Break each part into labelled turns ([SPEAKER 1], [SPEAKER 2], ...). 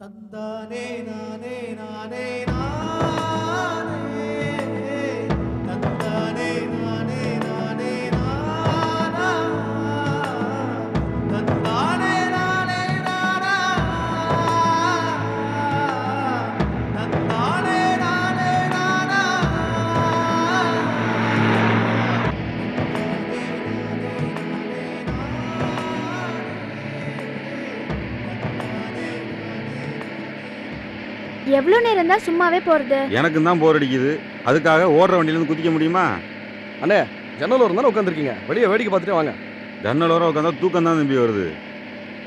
[SPEAKER 1] தந்தானே நானே நானே நானே தந்தானே நானே நானே நானா தந்தானே நானே நானா தந்தானே நானே நானா
[SPEAKER 2] எவ்வளவு நேரம் தான் சும்மாவே போறது?
[SPEAKER 3] எனக்கு தான் போர் அடிக்குது. அதுக்காக ஓடுற வண்டியில இருந்து குதிக்க முடியுமா?
[SPEAKER 4] அண்ணே, ஜன்னல் ஓரம் தானே உட்காந்துருக்கீங்க, வெளியே வேடிக்கை பார்த்துட்டு வாங்க.
[SPEAKER 3] ஜன்னல் ஓரம் உட்காந்தா தூக்கம் தான் தம்பி வருது.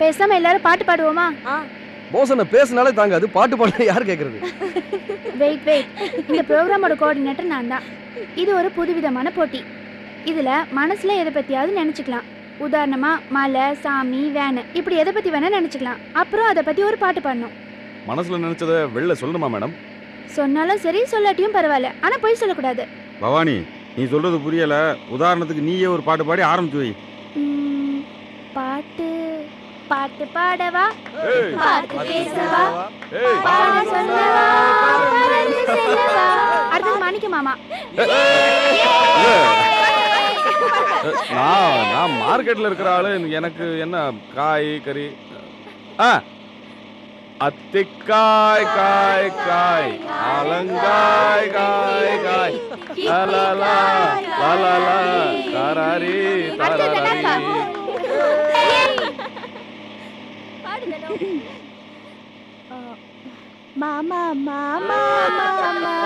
[SPEAKER 2] பேசாம எல்லாரும் பாட்டு பாடுவோமா?
[SPEAKER 4] போசனை பேசினாலே தாங்காது, பாட்டு பாட யார் கேட்கறது?
[SPEAKER 2] வெயிட் இந்த ப்ரோக்ராமோட கோஆர்டினேட்டர் நான் தான். இது ஒரு புதுவிதமான போட்டி. இதுல மனசுல எதை பத்தியாவது நினைச்சுக்கலாம். உதாரணமா மலை, சாமி, வேன், இப்படி எதை பத்தி வேணா நினைச்சுக்கலாம். அப்புறம் அதை பத்தி ஒரு பாட்டு பாடணும்.
[SPEAKER 4] மனசுல நினைச்சதை வெளில சொல்லணுமா மேடம்?
[SPEAKER 2] சொன்னாலும் சரி, சொல்லாட்டியும் பரவாயில்ல, ஆனா போய் சொல்லக்கூடாது.
[SPEAKER 3] பவானி, நீ சொல்றது புரியல. உதாரணத்துக்கு நீயே ஒரு பாட்டு பாடி ஆரம்பிச்சு வை.
[SPEAKER 2] பாட்டு பாட்டு பாடவா, பாட்டு பேசவா, பாட சொல்லவா, பறந்து செல்லவா. அடுத்தது மாணிக்க மாமா.
[SPEAKER 4] நான் மார்க்கெட்ல இருக்கிற ஆளு, எனக்கு என்ன காய் கறி? அத்திக்காய் காய் காய், அலங்காய் காய் காய், லலலா லலலா தராரி தராரி.
[SPEAKER 2] மாமா மாமா மாமா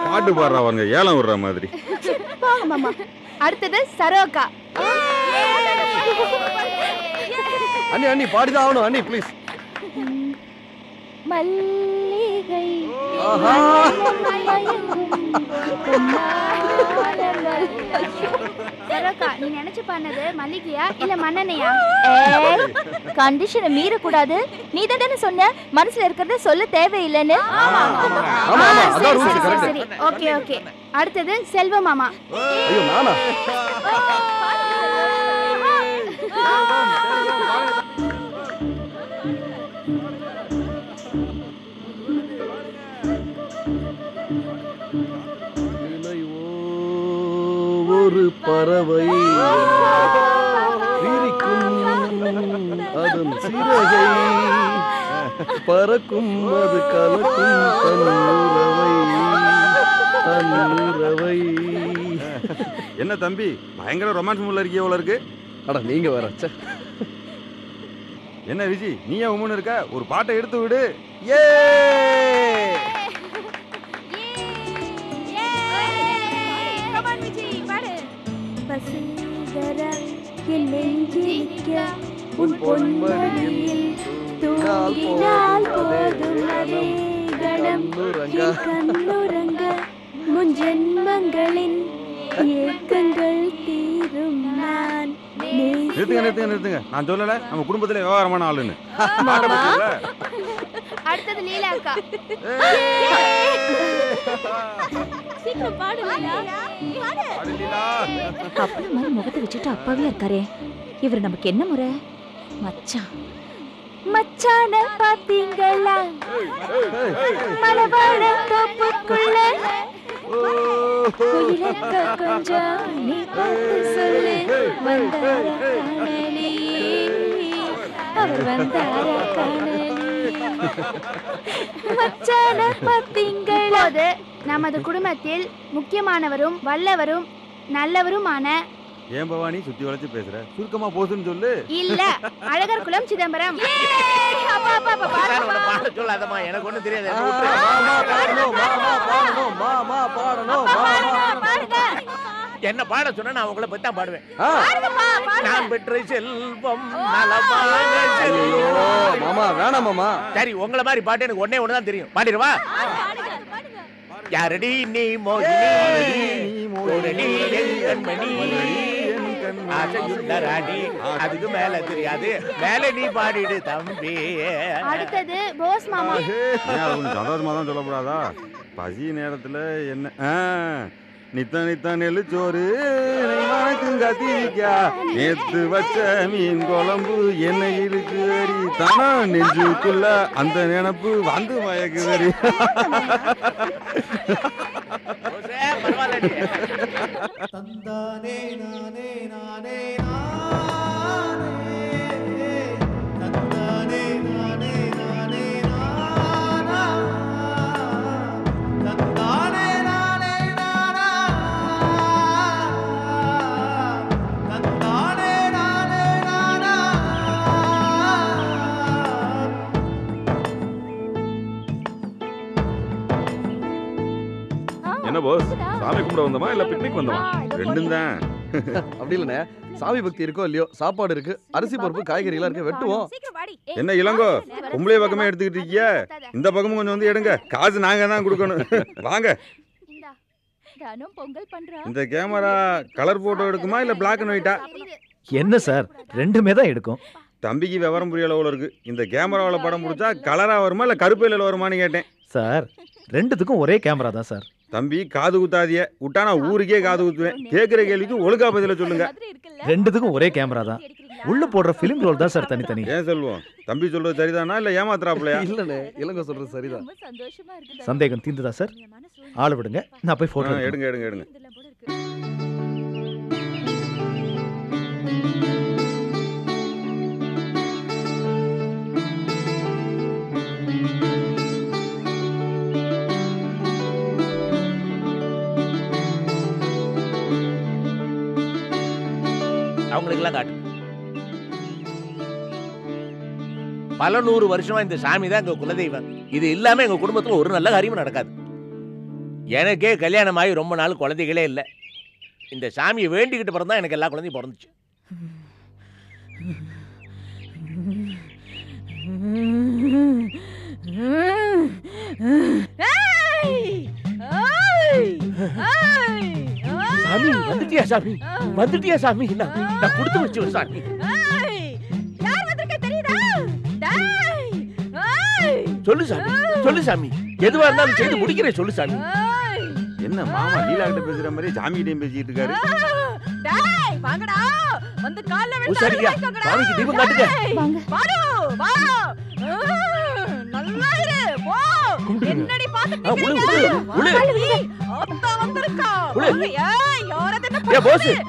[SPEAKER 3] பாட்டு பாடுறவங்க ஏலம் விடுற மாதிரி.
[SPEAKER 2] அடுத்தது சரோகா.
[SPEAKER 4] அண்ணி அண்ணி பாடிதான் ஆகணும் அண்ணி, ப்ளீஸ்.
[SPEAKER 2] மல்லிகை சரோகா, நீ நினைச்சு பண்ணது மல்லிகையா இல்ல மண்ணெண்ணையா?
[SPEAKER 5] கண்டிஷனை மீறக்கூடாது. நீ தானே சொன்ன மனசுல இருக்கிறத சொல்ல தேவையில்லைன்னு.
[SPEAKER 2] சரி, ஓகே. அடுத்தது செல்வ மாமா.
[SPEAKER 4] ஐயோ நானா? ஒரு பறவை விரிக்கும் அதன் சிறகை, பறக்கும் அது கலக்கும் தன்னுறவை.
[SPEAKER 3] என்ன தம்பி, பயங்கர ரொமான்ஸ் மூட்ல இருக்கிய போல இருக்கு.
[SPEAKER 4] அட நீங்க வேற.
[SPEAKER 3] என்ன விஜி, நீ ஏன் உம்முன்னு இருக்க? ஒரு பாட்டை எடுத்து விடு.
[SPEAKER 4] ஏ
[SPEAKER 2] வசீகரா என் நெஞ்சிக்க உன் பொன்மடியில் தூங்கினால் போதும் அதே கணம் என் கண்ணுறங்க முன் ஜென்மங்களின் ஏக்கங்கள் தீரும். நான்
[SPEAKER 3] நிறுத்துங்க. நான் சொல்லல நம்ம குடும்பத்துல விவகாரமான ஆளுன்னு.
[SPEAKER 2] அடுத்தது லீலா அக்கா. சீக்கிரம் பாடு லீலா.
[SPEAKER 5] அப்படி மாதிரி முகத்தை வச்சுட்டு அப்பாவே இருக்காரே, இவர் நமக்கு என்ன முறை?
[SPEAKER 2] மச்சான பாத்தீங்களா மலவாழ தோப்புக்குள்ள, குயிலக்க கொஞ்சம் நீ பார்த்து சொல்லு, வந்தார காணலி, அவர் வந்தார காணலி. மச்சான பாத்தீங்களா. நமது குடும்பத்தில் முக்கியமானவரும் வல்லவரும் நல்லவருமான.
[SPEAKER 3] ஏன் பவானி சுத்தி வளைச்சு பேசுற? சுருக்கமா போசுன்னு சொல்லு.
[SPEAKER 2] இல்ல, அழகர் குலம் சிதம்பரம்.
[SPEAKER 1] சொல்லாதம்மா, எனக்கு ஒண்ணும் தெரியாது. என்ன பாட சொன்னா நான் உங்களை பத்தி தான் பாடுவேன். நான் பெற்ற செல்வம் நலமாக செல்வம்.
[SPEAKER 4] மாமா வேணாம் மாமா.
[SPEAKER 1] சரி, உங்களை மாதிரி பாட்டு எனக்கு ஒன்னே ஒண்ணுதான் தெரியும். பாடிடுவா? யாரடி நீ மோகினி கண்மணி ஆசையுள்ளராணி, அதுக்கு மேல தெரியாது, மேல நீ பாடிடு தம்பி.
[SPEAKER 2] அடுத்தது போஸ் மாமா.
[SPEAKER 3] சந்தோஷமா தான் சொல்லக்கூடாதா? பசி நேரத்துல என்ன நித்த நெல்லு சோறு மணக்கும் கத்திரிக்கா நேத்து வச்ச மீன் குழம்பு என்ன இருக்கு அடி தானா நெஞ்சுக்குள்ள அந்த நினைப்பு வந்து மயக்குதடி.
[SPEAKER 6] தந்தானே நானே நானே
[SPEAKER 4] என்ன போஸ், சாமி கும்பிட வந்தோமா இல்ல பிக்னிக் வந்தோமா?
[SPEAKER 3] ரெண்டும் தான்.
[SPEAKER 7] அப்படி இல்லைண்ணே, சாமி பக்தி இருக்கோ இல்லையோ, சாப்பாடு இருக்கு, அரிசி பருப்பு காய்கறி எல்லாம் இருக்கு, வெட்டுவோம்.
[SPEAKER 3] என்ன இளங்கோ பொம்பளை பக்கமே எடுத்துக்கிட்டு இருக்கிய? இந்த பக்கமும் கொஞ்சம் வந்து எடுங்க, காசு நாங்க தான் கொடுக்கணும். வாங்க.
[SPEAKER 5] பொங்கல் பண்றா.
[SPEAKER 3] இந்த கேமரா கலர் போட்டோ எடுக்குமா இல்ல பிளாக் அண்ட் ஒயிட்டா?
[SPEAKER 8] என்ன சார், ரெண்டுமே தான் எடுக்கும்.
[SPEAKER 3] தம்பிக்கு விவரம் புரிய அளவுல இருக்கு. இந்த கேமராவில் படம் பிடிச்சா கலரா வருமா இல்ல கருப்பையில வருமானு கேட்டேன்.
[SPEAKER 8] சார் ரெண்டுத்துக்கும் ஒரே கேமரா தான் சார்.
[SPEAKER 3] தம்பி காது குத்தாதிய விட்டா நான் ஊருக்கே காது குத்துவேன். கேட்கிற கேள்விக்கு ஒழுங்கா பதில சொல்லுங்க.
[SPEAKER 8] ரெண்டுத்துக்கும் ஒரே கேமரா தான். உள்ள போடுற பிலிம் ரோல் தான் சார் தனித்தனி.
[SPEAKER 3] ஏன் சொல்லுவோம், தம்பி சொல்றது சரிதானா இல்ல ஏமாத்துறாப்லையா?
[SPEAKER 7] இல்லண்ணே, இளங்கோ சொல்றது சரிதான்.
[SPEAKER 8] சந்தேகம் தீர்ந்துதா சார்? ஆளை விடுங்க, நான் போய் போட்டோ
[SPEAKER 3] எடுங்க எடுங்க எடுங்க.
[SPEAKER 1] அவங்களுக்கெல்லாம் காட்டு. பல 100 வருஷமா இந்த சாமி தான் எங்க குலதெய்வம். இது இல்லாம எங்க குடும்பத்துல ஒரு நல்ல காரியமும் நடக்காது. எனக்கே கல்யாணம் ஆகி ரொம்ப நாள் குழந்தைகளே இல்லை. இந்த சாமியை வேண்டிக்கிட்டு பிறந்தா எனக்கு எல்லா குழந்தையும் பிறந்துச்சு. சாமி வந்துட்டியா? சாமி வந்துட்டியா? சாமி நான் கொடுத்து வச்சு சாமி. சொல்லு சாமி, சொல்லு சாமி, எதுவா இருந்தாலும் செய்து முடிக்கிறேன். சொல்லு சாமி.
[SPEAKER 3] என்ன மாமா லீலா கிட்ட பேசுற மாதிரி சாமி கிட்டையும் பேசிட்டு இருக்காரு.
[SPEAKER 1] சரியா சாமிக்கு தீபம் காட்டுங்க.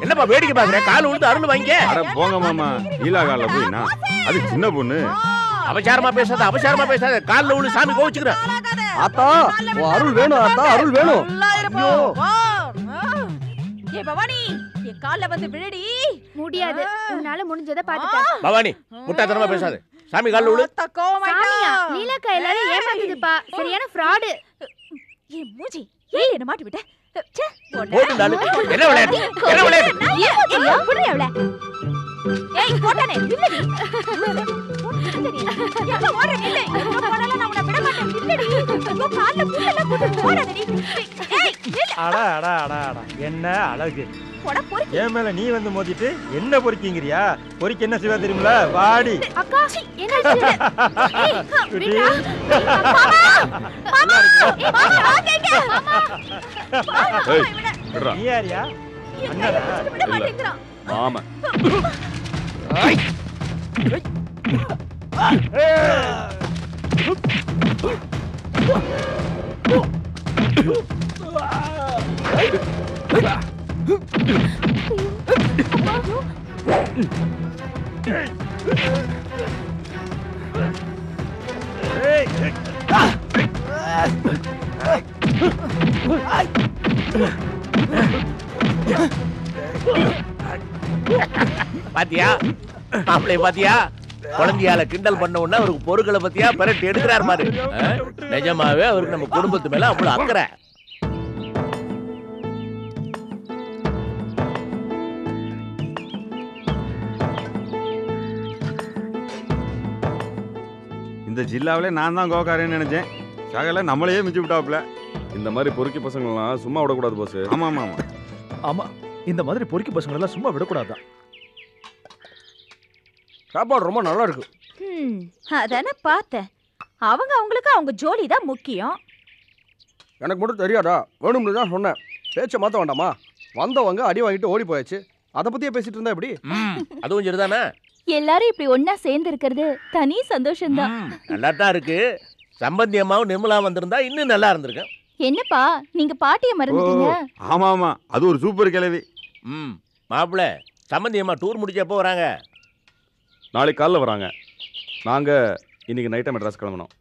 [SPEAKER 1] என்னப்பா வேடிக்கை பாக்குற? கால் விழுந்து அருள் வாங்க.
[SPEAKER 3] அட போங்க மாமா, லீலா கால போய் நான் அது சின்ன பொண்ணு.
[SPEAKER 1] அபசாரமா பேசாத, அபசாரமா பேசாத. கால்ல விழு, சாமி கோவிச்சுக்கிறேன்.
[SPEAKER 7] ஆத்தா அருள் வேணும், ஆத்தா அருள் வேணும்.
[SPEAKER 5] பவானி என் கால்ல வந்து விழடி.
[SPEAKER 2] முடியாது, உன்னால முடிஞ்சதை பாத்துக்க.
[SPEAKER 1] பவானி முட்டாத்தனமா பேசாத. சாமி கால்ல விழு.
[SPEAKER 2] சாமியா? லீலாக்கா எல்லாரும் ஏமாத்துதுப்பா. சரியான ஃப்ராடு.
[SPEAKER 5] ஏய் மூஞ்சி, ஏய் என்ன மாட்டி விட்ட?
[SPEAKER 1] போடுடாலு. என்ன விளையாட்டு? என்ன விளையாட்டு?
[SPEAKER 5] புடியா அவளை. ஏய் போடானே இல்லடி. எங்க ஓடுற நில்லை. எங்க போனாலும் நான் உன்னை விட மாட்டேன். இல்லடி. ஐயோ கால்ல புல்லல போட்டு போடாதடி. ஏய் நில்ல.
[SPEAKER 8] அடா அடா அடா அடா, என்ன அழகு.
[SPEAKER 5] போடா பொறுக்கி.
[SPEAKER 8] ஏன் மேல நீ வந்து மோதிட்டு என்ன பொறுக்கீங்கறியா? பொறுக்கி என்ன செய்வா தெரியுமில? வாடி.
[SPEAKER 2] அக்கா என்னாச்சு? ஏய்
[SPEAKER 8] குட்டி.
[SPEAKER 5] மாமா மாமா மாமா வாங்கங்க.
[SPEAKER 4] ஏய் விடுடா.
[SPEAKER 8] நீ யாரியா? அண்ணனா?
[SPEAKER 5] விட மாட்டேங்கறான்.
[SPEAKER 4] மாமா.
[SPEAKER 1] பாத்தியா மாப்பிளைய? பாத்தியா குழந்தையால கிண்டல் பண்ண உடனே அவருக்கு பொருட்களை பத்தியா பெரட்டி எடுக்கிறார் மாதிரி. நிஜமாவே அவருக்கு நம்ம குடும்பத்து மேல அவ்வளவு அக்கறை.
[SPEAKER 3] இந்த ஜில்லாவிலே நான் தான் கோக்காரன்னு நினைச்சேன். சகல நம்மளையே மிச்சு விட்டாப்ல.
[SPEAKER 4] இந்த மாதிரி பொறுக்கி பசங்களாம் சும்மா விடக்கூடாது போஸ்.
[SPEAKER 3] ஆமா ஆமா ஆமா.
[SPEAKER 8] ஆமா, இந்த மாதிரி பொறுக்கி பசங்க எல்லாம் சும்மா விடக்கூடாதான்.
[SPEAKER 7] சாப்பாடு ரொம்ப நல்லா இருக்கு.
[SPEAKER 5] அதானே பார்த்தேன். அவங்க அவங்களுக்கு அவங்க ஜோலி தான் முக்கியம்.
[SPEAKER 7] எனக்கு மட்டும் தெரியாதா? வேணும்னு தான் சொன்னேன். பேச்சை மாற்ற வேண்டாமா? வந்தவங்க அடி வாங்கிட்டு ஓடி போயாச்சு. அதை பத்தியே பேசிட்டு இருந்தா எப்படி?
[SPEAKER 1] அதுவும் சரிதானே.
[SPEAKER 5] எல்லாரும் இப்படி ஒண்ணா சேர்ந்து இருக்கிறது தனி சந்தோஷம்தான்.
[SPEAKER 1] நல்லா தான் இருக்கு. சம்பந்தி அம்மாவும் நிர்மலா வந்திருந்தா இன்னும் நல்லா இருந்திருக்கும்.
[SPEAKER 5] என்னப்பா நீங்க பாட்டிய மறந்துட்டீங்க?
[SPEAKER 3] ஆமா ஆமா, அது ஒரு சூப்பர் கிளவி.
[SPEAKER 1] மாப்பிள்ள, சம்பந்தி அம்மா டூர் முடிச்சப்போ வராங்க.
[SPEAKER 4] நாளைக்கு காலைல வராங்க. நாங்க இன்னைக்கு நைட்டா மெட்ராஸ் கிளம்பணும்.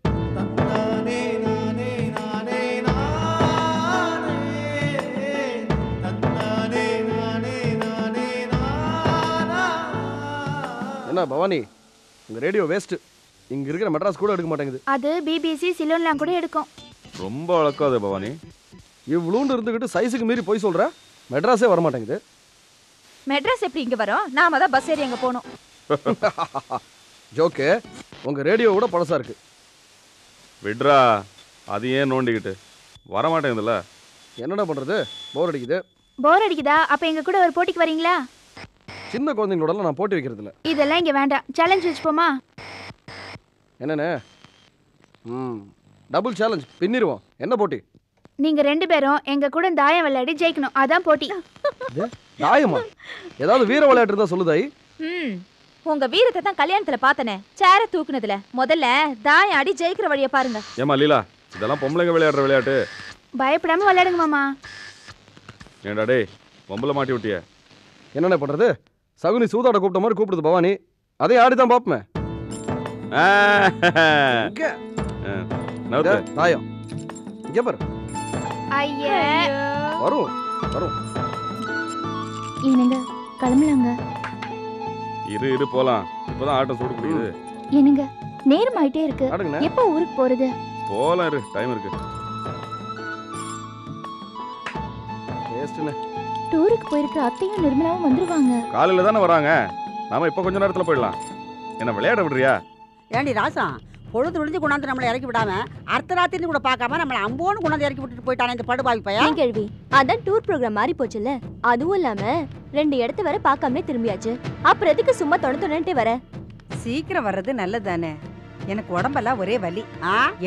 [SPEAKER 7] என்ன பவானி, உங்க ரேடியோ வேஸ்ட். இங்க இருக்கிற மெட்ராஸ் கூட எடுக்க மாட்டேங்குது.
[SPEAKER 2] அது பிபிசி சிலோன்லாம் கூட எடுக்கும்.
[SPEAKER 4] ரொம்ப வழக்காத பவானி.
[SPEAKER 7] இவ்வளோண்டு இருந்துக்கிட்டு சைஸுக்கு மீறி போய் சொல்ற. மெட்ராஸே வர மாட்டேங்குது.
[SPEAKER 5] மெட்ராஸ் எப்படி இங்க வரோம்? நாம தான் பஸ் ஏறி அங்க போனோம்.
[SPEAKER 7] ஜோக்கு, உங்க ரேடியோ கூட பழசா இருக்கு.
[SPEAKER 4] விட்ரா, அது ஏன் நோண்டிக்கிட்டு வர மாட்டேங்குதுல்ல.
[SPEAKER 7] என்னடா பண்றது, போர் அடிக்குது.
[SPEAKER 2] போர் அடிக்குதா? அப்ப எங்க கூட ஒரு போட்டிக்கு வரீங்களா?
[SPEAKER 7] சின்ன குழந்தைங்களோட நான் போட்டி வைக்கிறது இல்ல.
[SPEAKER 2] இதெல்லாம் இங்க வேண்டாம். சேலஞ்ச் வச்சுப்போமா?
[SPEAKER 7] என்னண்ணே? டபுள் சேலஞ்ச் பின்னிடுவோம். என்ன போட்டி?
[SPEAKER 2] நீங்க 2 பேரும் எங்க கூட தாயம் விளையாடி ஜெயிக்கணும். அதான் போட்டி.
[SPEAKER 7] தாயமா? ஏதாவது வீர விளையாட்டு இருந்தா சொல்லுதாய்.
[SPEAKER 5] உங்க வீரத்தை தான் கல்யாணத்துல பார்த்தனே, சேர தூக்குனதுல. முதல்ல தாயம் ஆடி ஜெயிக்கிற வழியை பாருங்க.
[SPEAKER 4] ஏமா லீலா, இதெல்லாம் பொம்பளைங்க விளையாடுற விளையாட்டு.
[SPEAKER 2] பயப்படாம விளையாடுங்க மாமா.
[SPEAKER 4] ஏண்டா டேய், பொம்பளை மாட்டி விட்டிய.
[SPEAKER 7] என்னென்ன பண்றது? சகுனி சூதாட கூப்பிட்ட மாதிரி கூப்பிடுது பவானி. அதே ஆடிதான் பாப்பமே. தாயம் இங்க பாரு.
[SPEAKER 2] ஐயே,
[SPEAKER 7] வரும் வரும்.
[SPEAKER 5] என்னங்க கிளம்பலாங்க?
[SPEAKER 4] இரு இரு போலாம். இப்பதான் ஆட்டம் சூடு குடிக்குது.
[SPEAKER 5] என்னங்க நேரம் ஆயிட்டே இருக்கு.
[SPEAKER 7] ஆடுங்கண்ணே.
[SPEAKER 5] எப்போ ஊருக்கு போறது?
[SPEAKER 4] போலாம், இரு, டைம் இருக்கு.
[SPEAKER 7] வேஸ்ட்ண்ணே.
[SPEAKER 5] டூருக்கு போயிருக்கிற அத்தையும் நிர்மலாவும் வந்துருவாங்க.
[SPEAKER 4] காலையில தானே வராங்க. நாம இப்ப கொஞ்ச நேரத்துல போயிடலாம். என்ன விளையாட விடுறியா?
[SPEAKER 9] ஏண்டி ராசா, பொழுது விழிஞ்சு கொண்டாந்து நம்மளை இறக்கி விடாம அர்த்தராத்திரி கூட பார்க்காம நம்மளை அம்போன்னு கொண்டாந்து இறக்கி விட்டுட்டு போயிட்டானே இந்த படுபாவி பையன்.
[SPEAKER 5] கேள்வி, அதான் டூர் ப்ரோக்ராம் மாறி போச்சுல்ல. அதுவும் இல்லாம 2 இடத்து வர பார்க்காமலே திரும்பியாச்சு. அப்புறம் எதுக்கு சும்மா தொணத்தொணன்ட்டே வர?
[SPEAKER 10] சீக்கிரம் வர்றது நல்லதானே. எனக்கு உடம்பெல்லாம் ஒரே வலி.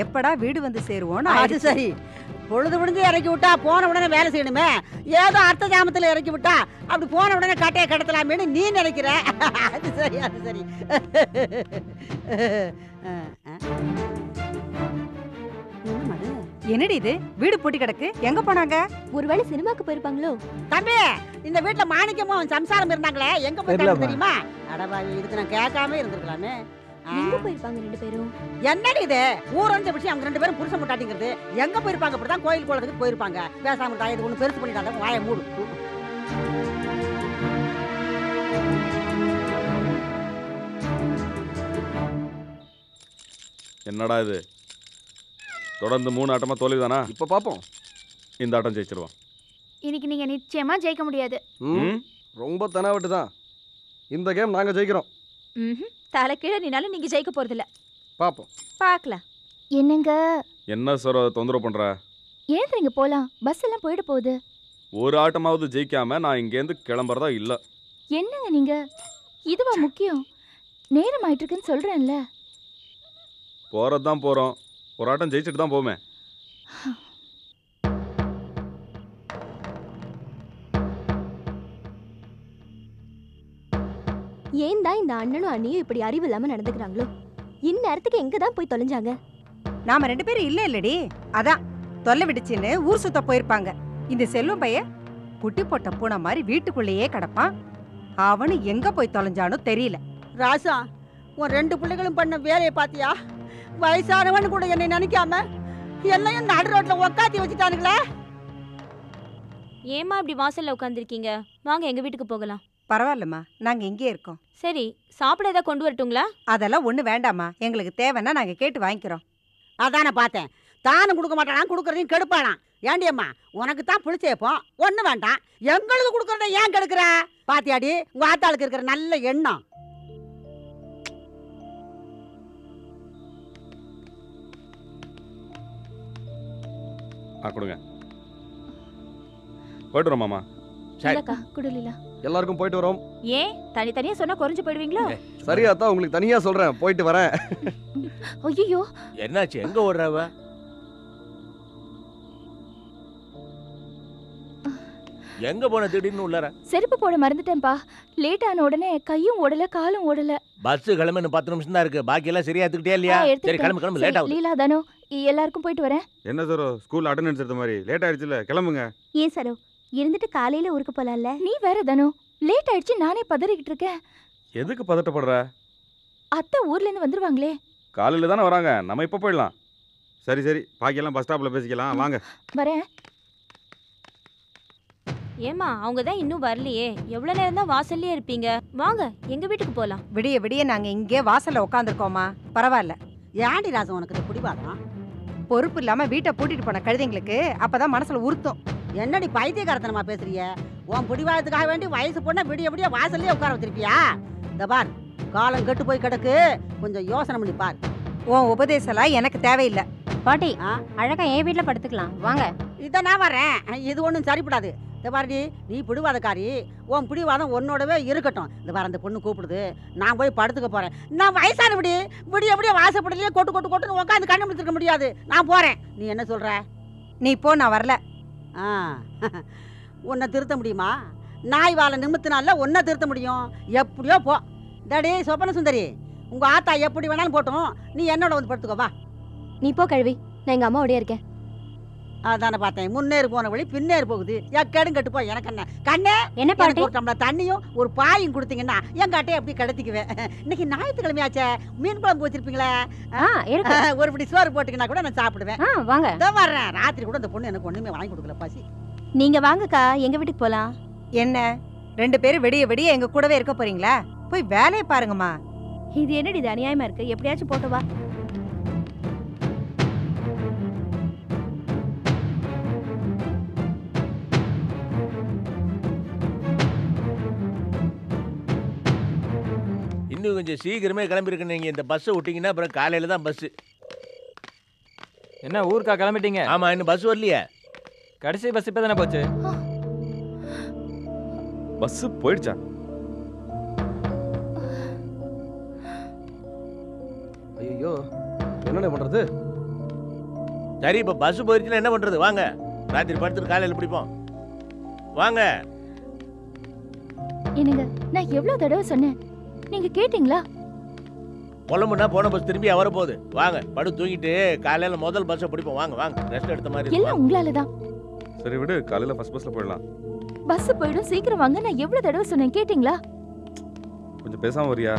[SPEAKER 10] எப்படா வீடு வந்து சேருவோன்னு.
[SPEAKER 9] அது சரி, பொழுது விடிஞ்சு இறக்கி விட்டா போன உடனே வேலை செய்யணுமே. ஏதோ அர்த்த ஜாமத்துல இறக்கி விட்டா அப்படி போன உடனே கட்டையை கடத்தலாமேன்னு நீ நினைக்கிற. அது சரி அது சரி.
[SPEAKER 10] என்னடி இது, வீடு பூட்டி கிடக்கு, எங்க போனாங்க?
[SPEAKER 5] ஒருவேளை சினிமாக்கு போயிருப்பாங்களோ?
[SPEAKER 9] தம்பி, இந்த வீட்டுல மாணிக்கமும் சம்சாரம் இருந்தாங்களே, எங்க போயிட்டாங்க தெரியுமா? அடவாவி, இதுக்கு நான் கேட்காம இருந்திருக்கலாமே.
[SPEAKER 5] எங்க போயிருப்பாங்க 2 பேரும்?
[SPEAKER 9] என்னடி இது ஊரஞ்ச விஷயம்? அவங்க 2 பேரும் புருஷன் முட்டாட்டிங்கிறது. எங்க போயிருப்பாங்க? அப்படிதான் கோயில் குளத்துக்கு போயிருப்பாங்க. பேசாம இருந்தா இது ஒண்ணு பெருசு பண்ணிட்டாங்க. வாயை மூடு.
[SPEAKER 4] என்னடா இது, தொடர்ந்து 3 ஆட்டமா தோல்விதானா?
[SPEAKER 7] இப்ப பாப்போம்.
[SPEAKER 4] இந்த ஆட்டம் ஜெயிச்சிருவான்.
[SPEAKER 2] இன்னைக்கு நீங்க நிச்சயமா ஜெயிக்க முடியாது.
[SPEAKER 7] ரொம்ப தனாவட்டு தான். இந்த கேம் நாங்க ஜெயிக்கிறோம்.
[SPEAKER 5] தலை கீழே நின்னாலும் நீங்க ஜெயிக்க போறது இல்ல.
[SPEAKER 7] பாப்போம்,
[SPEAKER 5] பார்க்கலாம். என்னங்க
[SPEAKER 4] என்ன சார் தொந்தரவு பண்ற?
[SPEAKER 5] ஏன் போலாம், பஸ் எல்லாம் போயிட போகுது.
[SPEAKER 4] ஒரு ஆட்டமாவது ஜெயிக்காம நான் இங்கேருந்து கிளம்புறதா இல்ல.
[SPEAKER 5] என்னங்க நீங்க, இதுவா முக்கியம்? நேரம் ஆயிட்டு இருக்குன்னு சொல்றேன்ல.
[SPEAKER 4] போறதுதான் போறோம், ஒரு ஆட்டம் ஜெயிச்சுட்டு தான் போமே.
[SPEAKER 5] ஏன் தான் இந்த அண்ணனும் அண்ணியும் இப்படி அறிவு இல்லாம நடந்துக்கிறாங்களோ? இந்நேரத்துக்கு எங்க தான் போய் தொலைஞ்சாங்க?
[SPEAKER 10] நாம 2 பேரும் இல்ல இல்லடி, அதான் தொல்லை விடுச்சுன்னு ஊர் சுத்த போயிருப்பாங்க. இந்த செல்வம் பையன் குட்டி போட்ட பூனை மாதிரி வீட்டுக்குள்ளேயே கிடப்பான். அவனு எங்க போய் தொலைஞ்சானோ தெரியல.
[SPEAKER 9] ராசா, உன் 2 பிள்ளைகளும் பண்ண வேலையை பாத்தியா? வயசானவன் கூட என்னை நினைக்காம என்னையும் நடு ரோட்ல உக்காத்தி வச்சுட்டானுங்களே.
[SPEAKER 5] ஏமா இப்படி வாசல்ல உட்காந்துருக்கீங்க? வாங்க எங்க வீட்டுக்கு போகலாம்.
[SPEAKER 10] பரவாயில்லம்மா, நாங்க இங்கே இருக்கோம்.
[SPEAKER 5] சரி, சாப்பிட ஏதாவது கொண்டு வரட்டுங்களா?
[SPEAKER 10] அதெல்லாம் ஒண்ணு வேண்டாமா, எங்களுக்கு தேவைன்னா நாங்க கேட்டு வாங்கிக்கிறோம்.
[SPEAKER 9] அதானே பார்த்தேன். தானும் கொடுக்க மாட்டானா, கொடுக்கறதையும் கெடுப்பானா. ஏண்டியம்மா, உனக்கு தான் பிடிச்சேப்போ ஒண்ணு வேண்டாம், எங்களுக்கு கொடுக்கறத ஏன் கெடுக்கிற? பாத்தியாடி உங்க ஆத்தாளுக்கு இருக்கிற நல்ல எண்ணம்.
[SPEAKER 4] கொடுங்க, போயிட்டு வரோம் மாமா.
[SPEAKER 5] குடுலீலா,
[SPEAKER 7] எல்லாருக்கும் போயிட்டு வரோம்.
[SPEAKER 5] ஏன் தனித்தனியா சொன்னா குறைஞ்சு போயிடுவீங்களோ?
[SPEAKER 7] சரியா தான், உங்களுக்கு தனியா சொல்றேன், போயிட்டு வரேன்.
[SPEAKER 5] ஐயோ,
[SPEAKER 1] என்னாச்சு? எங்க ஓடுறவ? எங்க போன திடீர்னு உள்ளார?
[SPEAKER 2] செருப்பு போட மறந்துட்டேன்ப்பா. லேட் ஆன உடனே கையும் ஓடல காலும் ஓடல.
[SPEAKER 1] பஸ் கிளம்பு 10 நிமிஷம் தான் இருக்கு. பாக்கி எல்லாம் சரியா எடுத்துக்கிட்டே இல்லையா? சரி கிளம்பு லேட் ஆகுது.
[SPEAKER 2] லீலா தானோ எல்லாருக்கும் போயிட்டு வரேன்.
[SPEAKER 3] என்ன சரோ ஸ்கூல் அட்டெண்டன்ஸ் எடுத்த மாதிரி லேட் ஆயிடுச்சுல, கிளம்புங்க.
[SPEAKER 5] ஏன் சரோ இருந்துட்டு காலையில ஊருக்கு போலாம்ல?
[SPEAKER 2] நீ வேற தானோ லேட் ஆயிடுச்சு நானே பதறிக்கிட்டு இருக்கேன்.
[SPEAKER 4] எதுக்கு பதட்டப்படுற?
[SPEAKER 2] அத்தை ஊர்ல இருந்து வந்துருவாங்களே.
[SPEAKER 4] காலையில தானே வராங்க, நம்ம இப்போ போயிடலாம்.
[SPEAKER 3] சரி சரி, பாக்கியெல்லாம் பஸ் ஸ்டாப்ல பேசிக்கலாம், வாங்க.
[SPEAKER 2] வரேன்.
[SPEAKER 5] ஏமா அவங்க தான் இன்னும் வரலையே, எவ்வளவு நேரம் தான் வாசல்லே இருப்பீங்க? வாங்க எங்க வீட்டுக்கு போலாம்.
[SPEAKER 10] விடிய விடிய நாங்க இங்கே வாசல்ல உட்காந்துருக்கோமா, பரவாயில்ல.
[SPEAKER 9] ஏண்டி ராசம் உனக்கு இந்த பிடிவாதம்?
[SPEAKER 10] பொறுப்பு இல்லாம வீட்டை பூட்டிட்டு போன கழுதைங்களுக்கு அப்பதான் மனசுல உறுத்தும்.
[SPEAKER 9] என்னடி பைத்தியக்காரத்தனமா பேசுறிய? உன் பிடிவாதத்துக்காக வேண்டி வயசு பொண்ண விடிய விடிய வாசல்லே உட்கார வச்சிருப்பியா? இந்த பார், காலம் கெட்டு போய் கிடக்கு, கொஞ்சம் யோசனை பண்ணி பார்.
[SPEAKER 10] உன் உபதேசலாம் எனக்கு தேவையில்லை.
[SPEAKER 5] பாட்டி அழகா என் வீட்டுல படுத்துக்கலாம் வாங்க.
[SPEAKER 9] இதை நான் வரேன், இது ஒன்றும் சரிப்படாது. இந்த பாருடி, நீ பிடிவாதக்காரி, உன் பிடிவாதம் உன்னோடவே இருக்கட்டும். இந்த பாரு, அந்த பொண்ணு கூப்பிடுது, நான் போய் படுத்துக்க போறேன். நான் வயசான விடிய விடிய வாசப்படலையே கொட்டு கொட்டு கொட்டுன்னு உட்காந்து கண்ணு முடிச்சிருக்க முடியாது. நான் போறேன். நீ என்ன சொல்ற?
[SPEAKER 10] நீ போ, நான் வரல.
[SPEAKER 9] உன்னை திருத்த முடியுமா? நாய் வாழை நிமித்தினால உன்னை திருத்த முடியும். எப்படியோ போ. டேடி சொப்பன சுந்தரி, உங்க ஆத்தா எப்படி வேணாலும் போட்டோம், நீ என்னோட வந்து படுத்துக்கோ வா.
[SPEAKER 5] நீ போ கழுவி, நான் எங்க அம்மாவோடய இருக்கேன்.
[SPEAKER 9] அதானே பார்த்தேன், முன்னேறு போன வழி பின்னேறு போகுது. எக்கேடும் கெட்டு போய் எனக்கு என்ன கண்ணே.
[SPEAKER 5] என்ன பாட்டி?
[SPEAKER 9] ஒரு டம்ளர் தண்ணியும் ஒரு பாயும் கொடுத்தீங்கன்னா என் கட்டையை எப்படி கடத்திக்குவேன். இன்னைக்கு ஞாயிற்றுக்கிழமையாச்சே, மீன் குழம்பு வச்சிருப்பீங்களே, ஒரு இப்படி சோறு போட்டுக்கினா கூட நான் சாப்பிடுவேன்.
[SPEAKER 5] வாங்க.
[SPEAKER 9] இதோ வர்றேன். ராத்திரி கூட இந்த பொண்ணு எனக்கு ஒண்ணுமே வாங்கி கொடுக்கல, பசி.
[SPEAKER 5] நீங்க வாங்கக்கா, எங்க வீட்டுக்கு போலாம்.
[SPEAKER 10] என்ன 2 பேரும் விடிய விடிய எங்க கூடவே இருக்க போறீங்களா? போய் வேலையை பாருங்கம்மா.
[SPEAKER 5] இது என்னடி இது அநியாயமா இருக்கு, எப்படியாச்சும் போட்டு வா.
[SPEAKER 1] இன்னும் கொஞ்சம் சீக்கிரமே கிளம்பிருக்கு. நீங்க இந்த பஸ்ஸை விட்டீங்கன்னா அப்புறம் காலையில தான் பஸ்.
[SPEAKER 8] என்ன ஊருக்கா கிளம்பிட்டீங்க?
[SPEAKER 1] ஆமா, இன்னும் பஸ் வரலையே.
[SPEAKER 8] கடைசி பஸ் இப்போ தானே போச்சு.
[SPEAKER 4] பஸ் போயிடுச்சா?
[SPEAKER 7] ஐயோ, என்னென்ன பண்றது?
[SPEAKER 1] சரி, இப்ப பஸ் போயிருச்சுன்னா என்ன பண்றது? வாங்க, ராத்திரி படுத்துட்டு காலையில பிடிப்போம். வாங்க.
[SPEAKER 2] என்னங்க, நான் எவ்வளவு தடவை சொன்னேன், நீங்க கேட்டீங்களா?
[SPEAKER 1] புலம்புனா போன பஸ் திரும்பி வர போகுது. வாங்க, படு தூங்கிட்டு காலையில முதல் பஸ்ஸை பிடிப்போம். வாங்க வாங்க, ரெஸ்ட் எடுத்த மாதிரி
[SPEAKER 2] எல்லாம் உங்களாலதான்.
[SPEAKER 4] சரி விடு, காலையில ஃபர்ஸ்ட் பஸ்ல போயிடலாம்.
[SPEAKER 2] பஸ் போயிடும், சீக்கிரம் வாங்க. நான் எவ்வளவு தடவை சொன்னேன், கேட்டீங்களா?
[SPEAKER 4] கொஞ்சம் பேசாம வரியா?